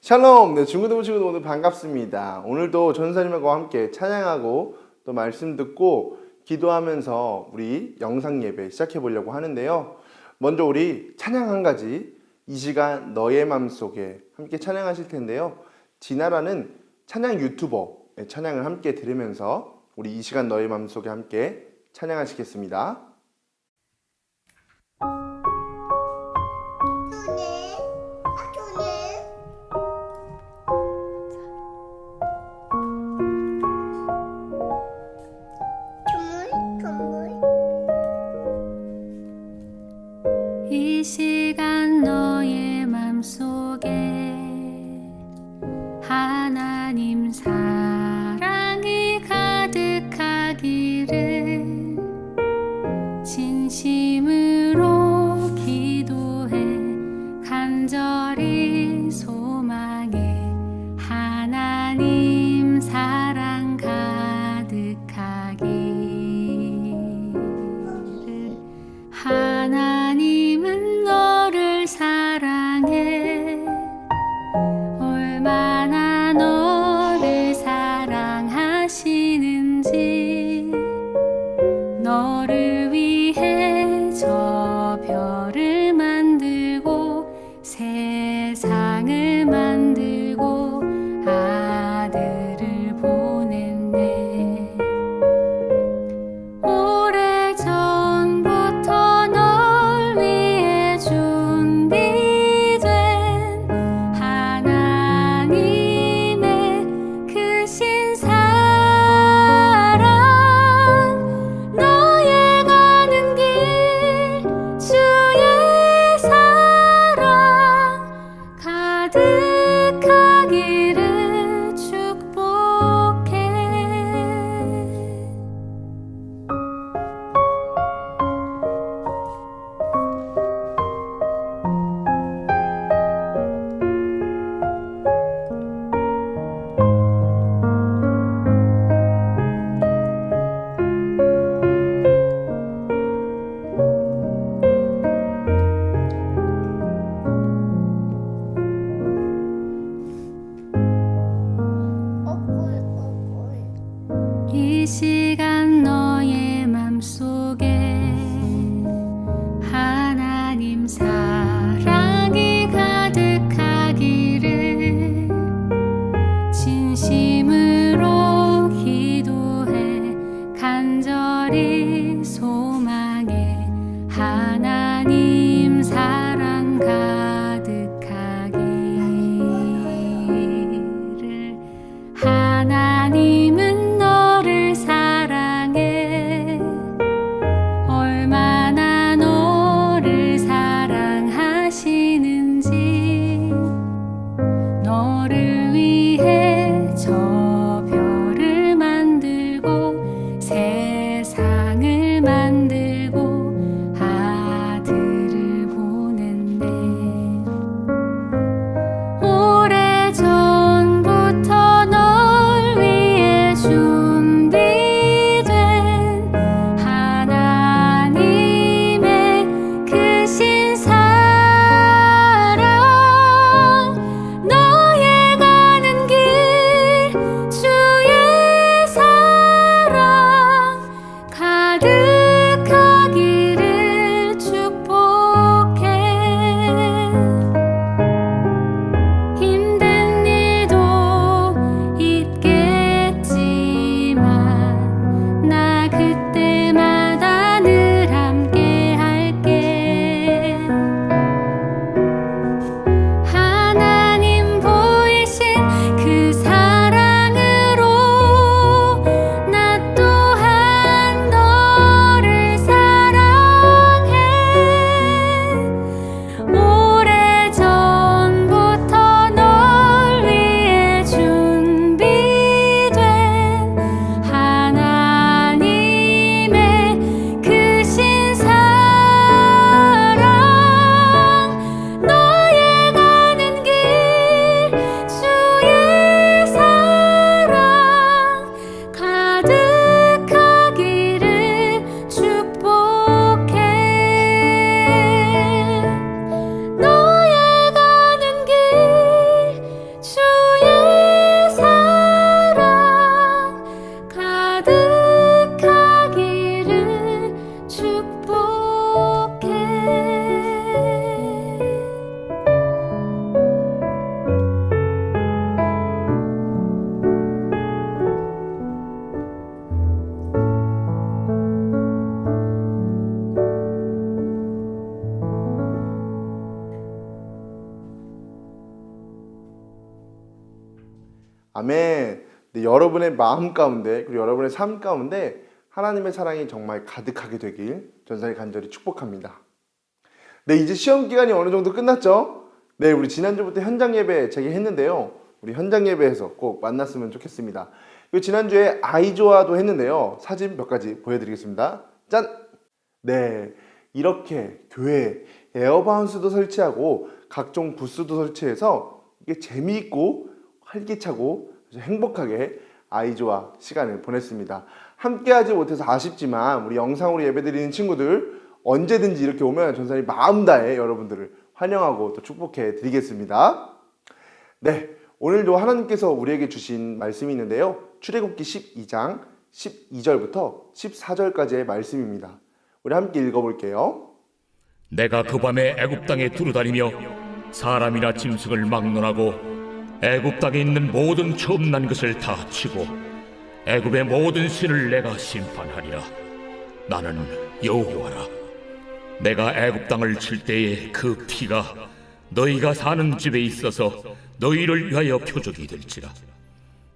샬롬! 네, 중고등부 친구들 오늘 반갑습니다. 오늘도 전사님과 함께 찬양하고 또 말씀 듣고 기도하면서 우리 영상 예배 시작해 보려고 하는데요. 먼저 우리 찬양 한 가지, 이 시간 너의 맘속에 함께 찬양하실 텐데요. 진아라는 찬양 유튜버 찬양을 함께 들으면서 우리 이 시간 너의 맘속에 함께 찬양하시겠습니다. 이 시간 너의 맘속에 하나님 사랑이 가득하기를 진심으로 기도해 간절히 소망해 하나님 사랑 가득하기를 하나님은 너를 사랑해 얼마나 너를 사랑하시는지 너를 위해 저 별을 만들고 세상을 만들고 아들을 보냈네. 오래전부터 널 위해 준비된 하나님의 크신 사랑 너의 가는 길 주의 사랑 가득하기를 축복해. 이 시간 너의 맘속에 하나님 사랑이 가득하기를 진심으로 기도해 간절히 소망해 하나님 사랑 가득하기를 하나님은 너를 사랑해 아멘. 네, 여러분의 마음 가운데 그리고 여러분의 삶 가운데 하나님의 사랑이 정말 가득하게 되길 전사님 간절히 축복합니다. 네, 이제 시험 기간이 어느 정도 끝났죠? 네, 우리 지난주부터 현장 예배 재개했는데요. 우리 현장 예배에서 꼭 만났으면 좋겠습니다. 그리고 지난주에 아이조아도 했는데요. 사진 몇 가지 보여드리겠습니다. 짠! 네, 이렇게 교회에 에어바운스도 설치하고 각종 부스도 설치해서 이게 재미있고 활기차고 행복하게 아이조아 시간을 보냈습니다. 함께하지 못해서 아쉽지만 우리 영상으로 예배드리는 친구들 언제든지 이렇게 오면 전사님 마음 다해 여러분들을 환영하고 또 축복해 드리겠습니다. 네, 오늘도 하나님께서 우리에게 주신 말씀이 있는데요. 출애굽기 12장 12절부터 14절까지의 말씀입니다. 우리 함께 읽어볼게요. 내가 그 밤에 애굽 땅에 두루다니며 사람이나 짐승을 막론하고 애굽 땅에 있는 모든 처음 난 것을 다 치고 애굽의 모든 신을 내가 심판하리라. 나는 여호와라. 내가 애굽 땅을 칠 때에 그 피가 너희가 사는 집에 있어서 너희를 위하여 표적이 될지라.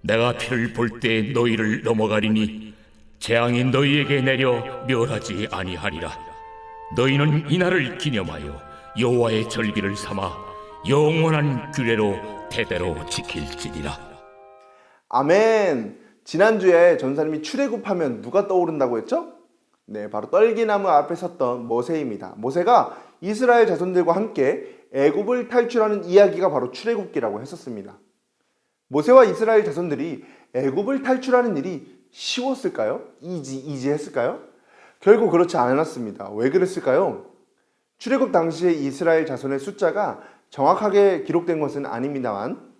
내가 피를 볼 때 너희를 넘어가리니 재앙이 너희에게 내려 멸하지 아니하리라. 너희는 이날을 기념하여 여호와의 절기를 삼아 영원한 규례로 대대로 지킬지니라. 아멘. 지난주에 전사님이 출애굽하면 누가 떠오른다고 했죠? 네, 바로 떨기나무 앞에 섰던 모세입니다. 모세가 이스라엘 자손들과 함께 애굽을 탈출하는 이야기가 바로 출애굽기라고 했었습니다. 모세와 이스라엘 자손들이 애굽을 탈출하는 일이 쉬웠을까요? 이지했을까요? 결국 그렇지 않았습니다. 왜 그랬을까요? 출애굽 당시에 이스라엘 자손의 숫자가 정확하게 기록된 것은 아닙니다만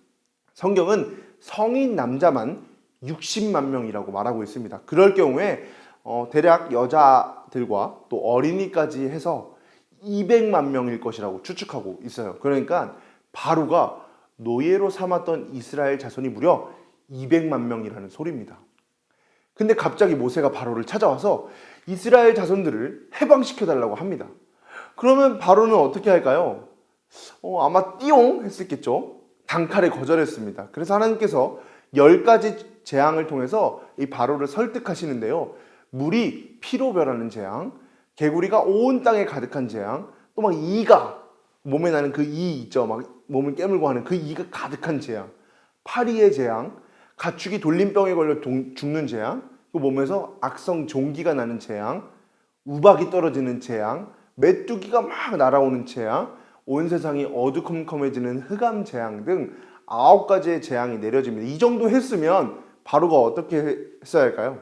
성경은 성인 남자만 60만 명이라고 말하고 있습니다. 그럴 경우에 대략 여자들과 또 어린이까지 해서 200만 명일 것이라고 추측하고 있어요. 그러니까 바로가 노예로 삼았던 이스라엘 자손이 무려 200만 명이라는 소리입니다. 근데 갑자기 모세가 바로를 찾아와서 이스라엘 자손들을 해방시켜달라고 합니다. 그러면 바로는 어떻게 할까요? 아마 띠용 했었겠죠. 단칼에 거절했습니다. 그래서 하나님께서 10가지 재앙을 통해서 이 바로를 설득하시는데요. 물이 피로 변하는 재앙, 개구리가 온 땅에 가득한 재앙, 또 막 이가 몸에 나는 그 이 있죠. 막 몸을 깨물고 하는 그 이가 가득한 재앙, 파리의 재앙, 가축이 돌림병에 걸려 죽는 재앙, 그 몸에서 악성 종기가 나는 재앙, 우박이 떨어지는 재앙, 메뚜기가 막 날아오는 재앙, 온 세상이 어두컴컴해지는 흑암 재앙 등 9가지의 재앙이 내려집니다. 이 정도 했으면 바로가 어떻게 했어야 할까요?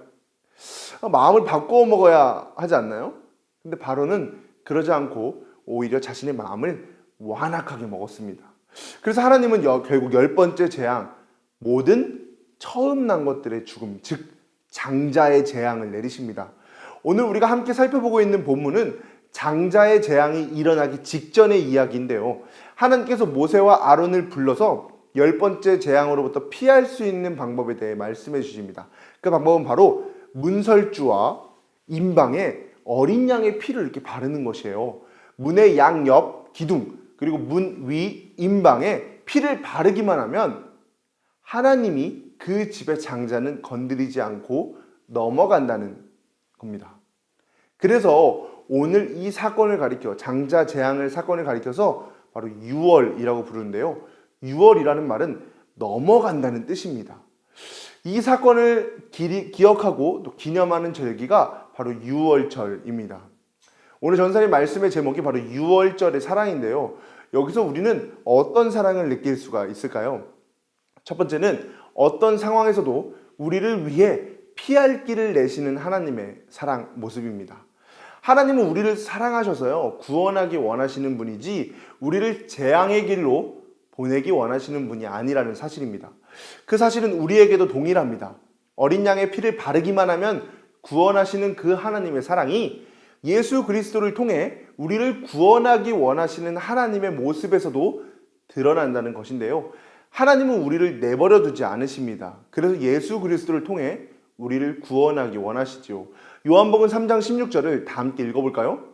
마음을 바꾸어 먹어야 하지 않나요? 근데 바로는 그러지 않고 오히려 자신의 마음을 완악하게 먹었습니다. 그래서 하나님은 결국 10번째 재앙, 모든 처음 난 것들의 죽음, 즉 장자의 재앙을 내리십니다. 오늘 우리가 함께 살펴보고 있는 본문은 장자의 재앙이 일어나기 직전의 이야기인데요. 하나님께서 모세와 아론을 불러서 10번째 재앙으로부터 피할 수 있는 방법에 대해 말씀해 주십니다. 그 방법은 바로 문설주와 임방에 어린 양의 피를 이렇게 바르는 것이에요. 문의 양옆 기둥 그리고 문 위 임방에 피를 바르기만 하면 하나님이 그 집의 장자는 건드리지 않고 넘어간다는 겁니다. 그래서 오늘 이 사건을 가리켜 장자 재앙을 사건을 가리켜서 바로 유월이라고 부르는데요. 유월이라는 말은 넘어간다는 뜻입니다. 이 사건을 기억하고 또 기념하는 절기가 바로 유월절입니다. 오늘 전사님 말씀의 제목이 바로 유월절의 사랑인데요. 여기서 우리는 어떤 사랑을 느낄 수가 있을까요? 첫 번째는 어떤 상황에서도 우리를 위해 피할 길을 내시는 하나님의 사랑 모습입니다. 하나님은 우리를 사랑하셔서요 구원하기 원하시는 분이지 우리를 재앙의 길로 보내기 원하시는 분이 아니라는 사실입니다. 그 사실은 우리에게도 동일합니다. 어린 양의 피를 바르기만 하면 구원하시는 그 하나님의 사랑이 예수 그리스도를 통해 우리를 구원하기 원하시는 하나님의 모습에서도 드러난다는 것인데요. 하나님은 우리를 내버려 두지 않으십니다. 그래서 예수 그리스도를 통해 우리를 구원하기 원하시죠. 요한복음 3장 16절을 다 함께 읽어볼까요?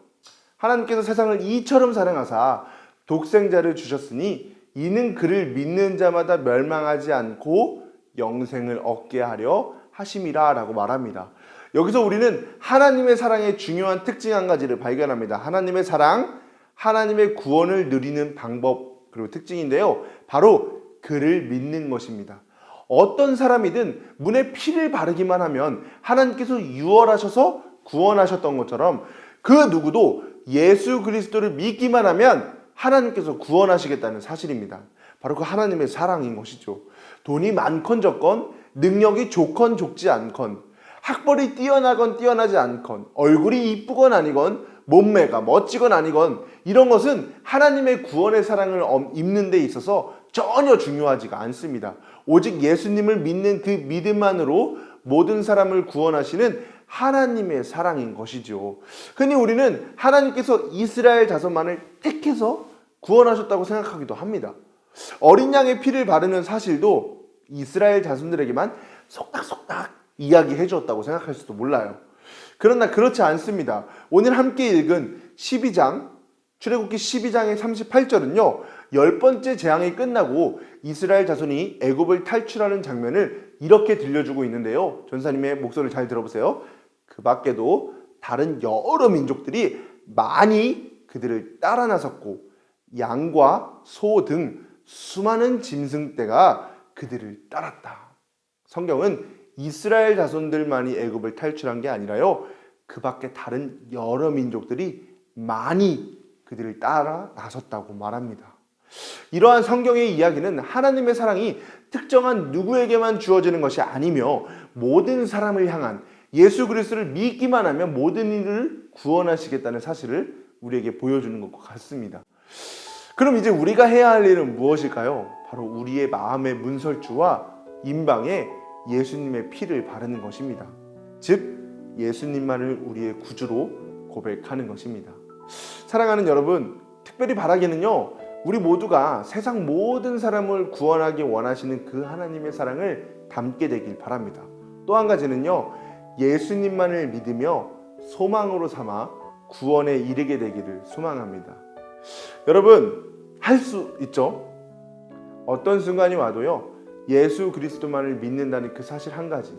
하나님께서 세상을 이처럼 사랑하사 독생자를 주셨으니 이는 그를 믿는 자마다 멸망하지 않고 영생을 얻게 하려 하심이라 라고 말합니다. 여기서 우리는 하나님의 사랑의 중요한 특징 한 가지를 발견합니다. 하나님의 사랑, 하나님의 구원을 누리는 방법, 그리고 특징인데요. 바로 그를 믿는 것입니다. 어떤 사람이든 문에 피를 바르기만 하면 하나님께서 유월하셔서 구원하셨던 것처럼 그 누구도 예수 그리스도를 믿기만 하면 하나님께서 구원하시겠다는 사실입니다. 바로 그 하나님의 사랑인 것이죠. 돈이 많건 적건, 능력이 좋건 좋지 않건, 학벌이 뛰어나건 뛰어나지 않건, 얼굴이 이쁘건 아니건, 몸매가 멋지건 아니건, 이런 것은 하나님의 구원의 사랑을 입는 데 있어서 전혀 중요하지가 않습니다. 오직 예수님을 믿는 그 믿음만으로 모든 사람을 구원하시는 하나님의 사랑인 것이죠. 흔히 우리는 하나님께서 이스라엘 자손만을 택해서 구원하셨다고 생각하기도 합니다. 어린 양의 피를 바르는 사실도 이스라엘 자손들에게만 속닥속닥 이야기해 주었다고 생각할 수도 몰라요. 그러나 그렇지 않습니다. 오늘 함께 읽은 12장, 출애굽기 12장의 38절은요. 10번째 재앙이 끝나고 이스라엘 자손이 애굽을 탈출하는 장면을 이렇게 들려주고 있는데요. 전사님의 목소리를 잘 들어보세요. 그 밖에도 다른 여러 민족들이 많이 그들을 따라 나섰고 양과 소 등 수많은 짐승떼가 그들을 따랐다. 성경은 이스라엘 자손들만이 애굽을 탈출한 게 아니라요. 그 밖에 다른 여러 민족들이 많이 그들을 따라 나섰다고 말합니다. 이러한 성경의 이야기는 하나님의 사랑이 특정한 누구에게만 주어지는 것이 아니며 모든 사람을 향한 예수 그리스도를 믿기만 하면 모든 일을 구원하시겠다는 사실을 우리에게 보여주는 것과 같습니다. 그럼 이제 우리가 해야 할 일은 무엇일까요? 바로 우리의 마음의 문설주와 임방에 예수님의 피를 바르는 것입니다. 즉 예수님만을 우리의 구주로 고백하는 것입니다. 사랑하는 여러분, 특별히 바라기는요, 우리 모두가 세상 모든 사람을 구원하기 원하시는 그 하나님의 사랑을 담게 되길 바랍니다. 또 한 가지는요, 예수님만을 믿으며 소망으로 삼아 구원에 이르게 되기를 소망합니다. 여러분, 할 수 있죠? 어떤 순간이 와도요, 예수 그리스도만을 믿는다는 그 사실 한 가지,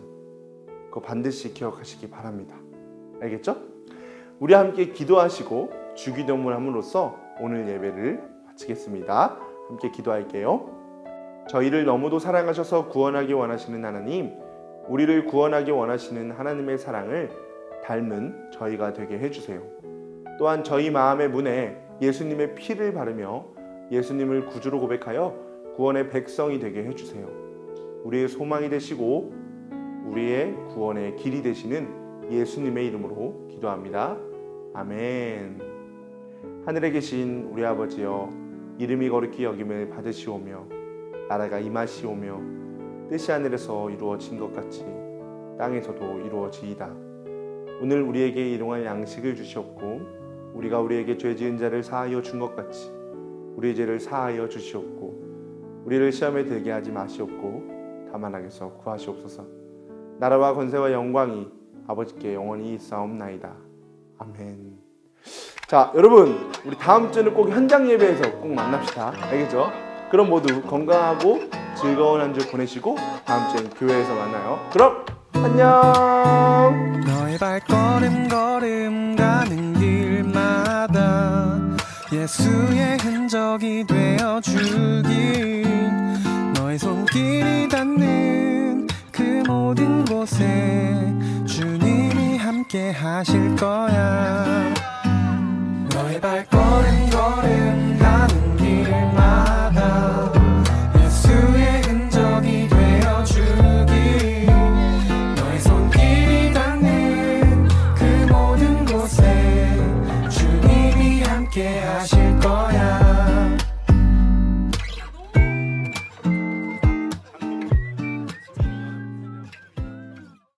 그거 반드시 기억하시기 바랍니다. 알겠죠? 우리 함께 기도하시고 주기도문을 함으로써 오늘 예배를 마치겠습니다. 함께 기도할게요. 저희를 너무도 사랑하셔서 구원하기 원하시는 하나님, 우리를 구원하기 원하시는 하나님의 사랑을 닮은 저희가 되게 해주세요. 또한 저희 마음의 문에 예수님의 피를 바르며 예수님을 구주로 고백하여 구원의 백성이 되게 해주세요. 우리의 소망이 되시고 우리의 구원의 길이 되시는 예수님의 이름으로 기도합니다. 아멘. 하늘에 계신 우리 아버지여, 이름이 거룩히 여김을 받으시오며 나라가 임하시오며 뜻이 하늘에서 이루어진 것 같이 땅에서도 이루어지이다. 오늘 우리에게 일용할 양식을 주시옵고 우리가 우리에게 죄 지은 자를 사하여 준 것 같이 우리의 죄를 사하여 주시옵고 우리를 시험에 들게 하지 마시옵고 다만 악에서 구하시옵소서. 나라와 권세와 영광이 아버지께 영원히 있사옵나이다. 아멘. 자, 여러분, 우리 다음 주는 꼭 현장 예배에서 꼭 만납시다. 알겠죠? 그럼 모두 건강하고 즐거운 한 주 보내시고 다음 주엔 교회에서 만나요. 그럼 안녕. 너의 발걸음 걸음 가는 길마다 예수의 흔적이 되어주길, 너의 손길이 닿는 그 모든 곳에 주님이 함께 하실 거야. 너의 발걸음 걸음 가는 길마다 예수의 흔적이 되어주길, 너의 손길이 닿는 그 모든 곳에 주님이 함께 하실 거야.